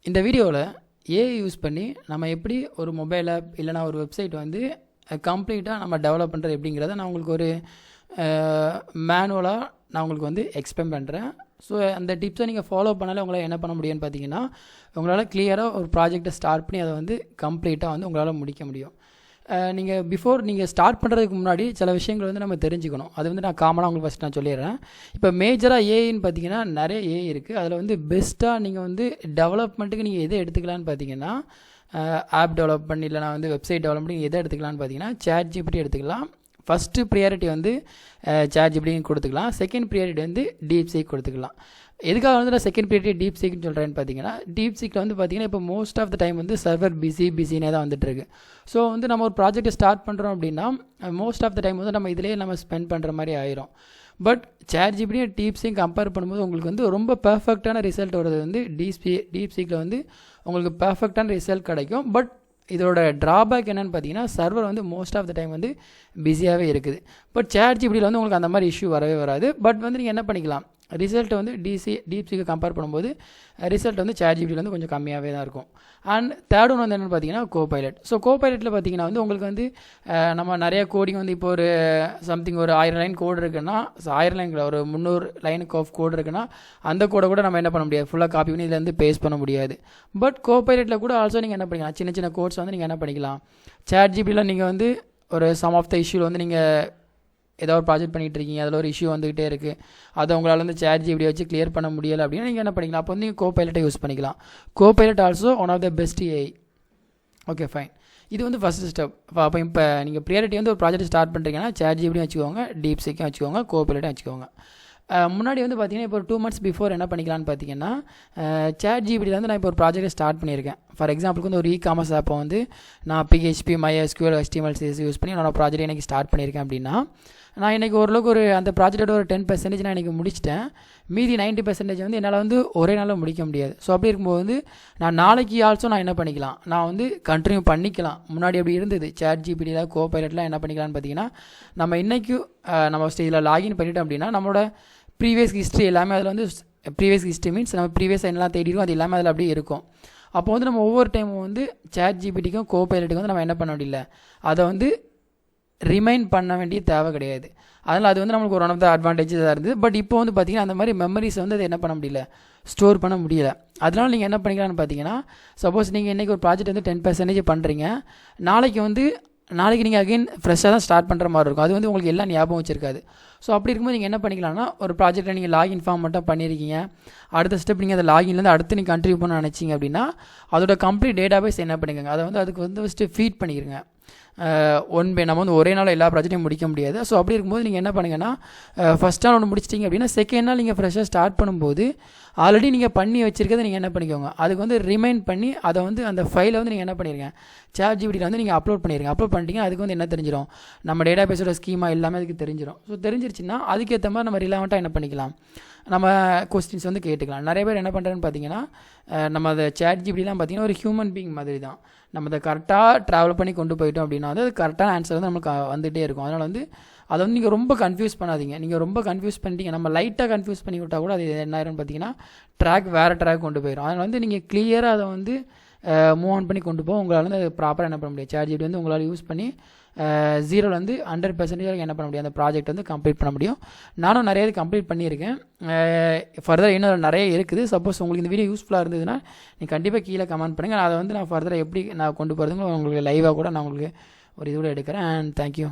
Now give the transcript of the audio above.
இந்த வீடியோவில் AI use பண்ணி நம்ம எப்படி ஒரு மொபைல் ஆப் இல்லைனா ஒரு வெப்சைட் வந்து கம்ப்ளீட்டாக நம்ம டெவலப் பண்ணுறது எப்படிங்கிறத நான் உங்களுக்கு ஒரு மேனுவலாக நான் உங்களுக்கு வந்து எக்ஸ்பிளைன் பண்ணுறேன். ஸோ அந்த டிப்ஸை நீங்கள் ஃபாலோ பண்ணாலே உங்களால் என்ன பண்ண முடியும்னு பார்த்தீங்கன்னா, உங்களால் கிளியராக ஒரு ப்ராஜெக்டை ஸ்டார்ட் பண்ணி அதை வந்து கம்ப்ளீட்டாக வந்து உங்களால் முடிக்க முடியும். நீங்கள் ஸ்டார்ட் பண்ணுறதுக்கு முன்னாடி சில விஷயங்கள் வந்து நம்ம தெரிஞ்சுக்கணும். அது வந்து நான் காமனாக உங்களுக்கு ஃபஸ்ட் நான் சொல்லிடுறேன். இப்போ மேஜராக ஏஐன்னு பார்த்தீங்கன்னா நிறைய ஏஐ இருக்குது. அதில் வந்து பெஸ்ட்டாக நீங்கள் வந்து டெவலப்மெண்ட்டுக்கு நீங்கள் எதை எடுத்துக்கலான்னு பார்த்தீங்கன்னா, ஆப் டெவலப்மெண்ட் இல்லைனா வந்து வெப்சைட் டெவலப்மெண்ட் எதை எடுத்துக்கலான்னு பார்த்தீங்கன்னா, ChatGPT எடுத்துக்கலாம். ஃபஸ்ட்டு ப்ரியாரிட்டி வந்து ChatGPT கொடுத்துக்கலாம். செகண்ட் ப்ரியாரிட்டி வந்து DeepSeek கொடுத்துக்கலாம். எதுக்காக வந்து நான் செகண்ட் ப்ரியாரிட்டி DeepSeekனு சொல்கிறேன்னு பார்த்தீங்கன்னா, DeepSeekல வந்து பார்த்தீங்கன்னா இப்போ மோஸ்ட் ஆஃப் த டைம் வந்து சர்வர் பிஸினே தான் வந்துட்டுருக்கு. ஸோ வந்து நம்ம ஒரு ப்ராஜெக்ட்டை ஸ்டார்ட் பண்ணுறோம் அப்படின்னா மோஸ்ட் ஆஃப் த டைம் வந்து நம்ம இதிலேயே நம்ம ஸ்பெண்ட் பண்ணுற மாதிரி ஆயிரும். பட் ChatGPT DeepSeek கம்பேர் பண்ணும்போது உங்களுக்கு வந்து ரொம்ப பர்ஃபெக்டான ரிசல்ட் வருது வந்து DeepSeekல வந்து உங்களுக்கு பர்ஃபெக்டான ரிசல்ட் கிடைக்கும். பட் இதோட ட்ராபேக் என்னென்னு பார்த்தீங்கன்னா, சர்வர் வந்து மோஸ்ட் ஆஃப் த டைம் வந்து பிஸியாகவே இருக்குது. பட் ChatGPTல வந்து உங்களுக்கு அந்த மாதிரி இஷ்யூ வரவே வராது. பட் வந்து நீங்கள் என்ன பண்ணிக்கலாம், ரிசல்ட்டை வந்து DeepSeek கம்பேர் பண்ணும்போது ரிசல்ட் வந்து ChatGPTல வந்து கொஞ்சம் கம்மியாகவே தான் இருக்கும். அண்ட் தேர்ட் ஒன் வந்து என்னென்னு பார்த்தீங்கன்னா Copilot. ஸோ Copilotல பார்த்தீங்கன்னா வந்து உங்களுக்கு வந்து நம்ம நிறைய கோடிங் வந்து இப்போ ஒரு சம்திங் ஒரு 1000 லைன் கோடு இருக்குன்னா, 1000 லைனில் ஒரு 300 லைனுக்கு ஆஃப் கோடு இருக்குன்னா அந்த கோடை கூட நம்ம என்ன பண்ண முடியாது, ஃபுல்லாக காப்பி பண்ணி இதில் வந்து பேஸ்ட் பண்ண முடியாது. பட் Copilotல கூட ஆல்சோ நீங்கள் என்ன பண்ணிக்கலாம், சின்ன சின்ன கோட்ஸ் வந்து நீங்கள் என்ன பண்ணிக்கலாம், ChatGPTல நீங்கள் வந்து ஒரு சம் ஆஃப் த இஷ்யூவில் வந்து நீங்கள் ஏதோ ஒரு ப்ராஜெக்ட் பண்ணிகிட்டு இருக்கீங்க, அதில் ஒரு இஷ்யூ வந்துகிட்டே இருக்குது, அதை உங்களால் வந்து ChatGPT வச்சு கிளியர் பண்ண முடியலை அப்படின்னா நீங்கள் என்ன பண்ணிக்கலாம், அப்போ வந்து நீங்கள் Copilot யூஸ் பண்ணிக்கலாம். Copilot also one of the best AI. Okay fine. இது வந்து ஃபஸ்ட்டு ஸ்டெப். இப்போ நீங்கள் ப்ரியாரிட்டி வந்து ஒரு ப்ராஜெக்ட் ஸ்டார்ட் பண்ணுறீங்கன்னா ChatGPT வச்சுக்கோங்க, DeepSeek வச்சுக்கோங்க, Copilot வச்சுக்கோங்க. முன்னாடி வந்து பார்த்தீங்கன்னா இப்போ ஒரு 2 months பிஃபோர் என்ன பண்ணிக்கலான்னு பார்த்தீங்கன்னா, ChatGPT வந்து நான் இப்போ ஒரு ப்ராஜெக்ட்டை ஸ்டார்ட் பண்ணியிருக்கேன். ஃபார் எக்ஸாம்பிளுக்கு வந்து ஒரு இ-காமர்ஸ் ஆப்பை வந்து நான் PHP, MySQL, HTML, CSS use பண்ணி என்னோட ப்ராஜெக்ட் எனக்கு ஸ்டார்ட் பண்ணியிருக்கேன் அப்படின்னா, நான் இன்றைக்கி ஓரளவுக்கு ஒரு அந்த ப்ராஜெக்டோட ஒரு 10% நான் இன்றைக்கி முடிச்சிட்டேன். மீதி 90% வந்து என்னால் வந்து ஒரே நாளில் முடிக்க முடியாது. ஸோ அப்படி இருக்கும்போது வந்து நான் நாளைக்கு ஆல்சோ நான் என்ன பண்ணிக்கலாம், நான் வந்து கண்டினியூ பண்ணிக்கலாம். முன்னாடி அப்படி இருந்தது. ChatGPTல Copilotலாம் என்ன பண்ணிக்கலான்னு பார்த்தீங்கன்னா, நம்ம இன்றைக்கும் நம்ம ஸ்டேஜில் லாகின் பண்ணிட்டோம் அப்படின்னா நம்மளோட ப்ரீவியஸ் ஹிஸ்ட்ரி எல்லாமே அதில் வந்து ப்ரீவியஸ் ஹிஸ்ட்ரி மீன்ஸ் நம்ம ப்ரீவியஸ் என்னெல்லாம் தேடிருக்கோம் அது எல்லாமே அதில் அப்படியே இருக்கும். அப்போ வந்து நம்ம ஒவ்வொரு டைமும் வந்து ChatGPTக்கும் Copilotக்கும் வந்து நம்ம என்ன பண்ண முடியல, அதை வந்து ரிமைண்ட் பண்ண வேண்டிய தேவை கிடையாது. அதனால் அது வந்து நம்மளுக்கு ஒரு ஒன் ஆஃப் த அட்வான்டேஜஸாக இருந்தது. பட் இப்போ வந்து பார்த்திங்கன்னா அந்த மாதிரி மெமரிஸ் வந்து அதை என்ன பண்ண முடியல, ஸ்டோர் பண்ண முடியல. அதனால் நீங்கள் என்ன பண்ணிக்கலாம்னு பார்த்தீங்கன்னா, சப்போஸ் நீங்கள் இன்றைக்கி ஒரு ப்ராஜெக்ட் வந்து 10% பண்ணுறீங்க, நாளைக்கு நீங்கள் அகைன் ஃப்ரெஷ்ஷாக தான் ஸ்டார்ட் பண்ணுற மாதிரி இருக்கும். அது வந்து உங்களுக்கு எல்லாம் ஞாபகம் வச்சிருக்காது. ஸோ அப்படி இருக்கும்போது நீங்கள் என்ன பண்ணிக்கலாம்னா, ஒரு ப்ராஜெக்ட்டில் நீங்கள் லாகின் ஃபார்ம் மட்டும் பண்ணியிருக்கீங்க, அடுத்த ஸ்டெப் நீங்கள் அந்த லாகின்லேருந்து அடுத்து நீங்கள் கண்டினியூ பண்ண நினச்சிங்க அப்படின்னா அதோட கம்ப்ளீட் டேட்டாபேஸ் என்ன பண்ணிக்கோங்க, அதை வந்து அதுக்கு வந்து ஃபஸ்ட்டு ஃபீட் பண்ணிடுங்க. நம்ம வந்து ஒரே நாள் எல்லா ப்ராஜெக்ட்டையும் முடிக்க முடியாது. ஸோ அப்படி இருக்கும்போது நீங்கள் என்ன பண்ணுங்கன்னா, ஃபஸ்ட் நாள் ஒன்று முடிச்சிட்டிங்க அப்படின்னா செகண்ட் நாள் நீங்கள் ஃப்ரெஷ்ஷாக ஸ்டார்ட் பண்ணும்போது ஆல்ரெடி நீங்கள் பண்ணி வச்சுருக்கதை நீங்கள் என்ன பண்ணிக்கோங்க, அதுக்கு வந்து ரிமைண்ட் பண்ணி அதை வந்து அந்த ஃபைலை வந்து நீங்கள் என்ன பண்ணிடுங்க, ChatGPTல வந்து நீங்கள் அப்லோட் பண்ணிடுங்க. அப்லோட் பண்ணிட்டீங்க அதுக்கு வந்து என்ன தெரிஞ்சிடும், நம்ம டேட்டா பேஸோட ஸ்கீமா எல்லாமே அதுக்கு தெரிஞ்சிடும். ஸோ தெரிஞ்சிருச்சுன்னா அதுக்கேற்ற மாதிரி நம்ம ரிலவெண்ட்டாக என்ன பண்ணிக்கலாம், நம்ம கொஸ்டின்ஸ் வந்து கேட்டுக்கலாம். நிறைய பேர் என்ன பண்ணுறேன்னு பார்த்தீங்கன்னா, நம்ம அதை ChatGPTலாம் பார்த்தீங்கன்னா ஒரு ஹியூமன் பீயிங் மாதிரி தான். நம்ம அதை கரெக்டாக ட்ராவல் பண்ணி கொண்டு போயிட்டோம் அப்படின்னா அது கரெக்டான ஆன்சர் வந்து நமக்கு வந்துகிட்டே இருக்கும். அதனால் வந்து அதை வந்து நீங்கள் ரொம்ப கன்ஃபியூஸ் பண்ணாதீங்க. நீங்கள் ரொம்ப கன்ஃபியூஸ் பண்ணிட்டீங்க, நம்ம லைட்டாக கன்ஃபியூஸ் பண்ணி விட்டால் கூட அது என்ன ஆயிரும்னு பார்த்தீங்கன்னா வேறு ட்ராக் கொண்டு போயிடும். அதனால் வந்து நீங்கள் கிளியராக அதை வந்து மூவ் ஆன் பண்ணி கொண்டு போக உங்களால் வந்து அது ப்ராப்பராக என்ன பண்ண முடியாது. ChatGPT வந்து உங்களால் யூஸ் பண்ணி 0லேருந்து 100% என்ன பண்ண முடியும், அந்த ப்ராஜெக்ட் வந்து கம்ப்ளீட் பண்ண முடியும். நானும் நிறைய கம்ப்ளீட் பண்ணியிருக்கேன். ஃபர்தர் இன்னும் நிறைய இருக்குது. சப்போஸ் உங்களுக்கு இந்த வீடியோ யூஸ்ஃபுல்லாக இருந்ததுன்னா நீங்கள் கண்டிப்பாக கீழே கமெண்ட் பண்ணுங்கள். அதை வந்து நான் ஃபர்தராக எப்படி நான் கொண்டு போகிறதுங்க உங்களுக்கு லைவாக கூட நான் உங்களுக்கு ஒரு இது கூட எடுக்கிறேன். And thank you.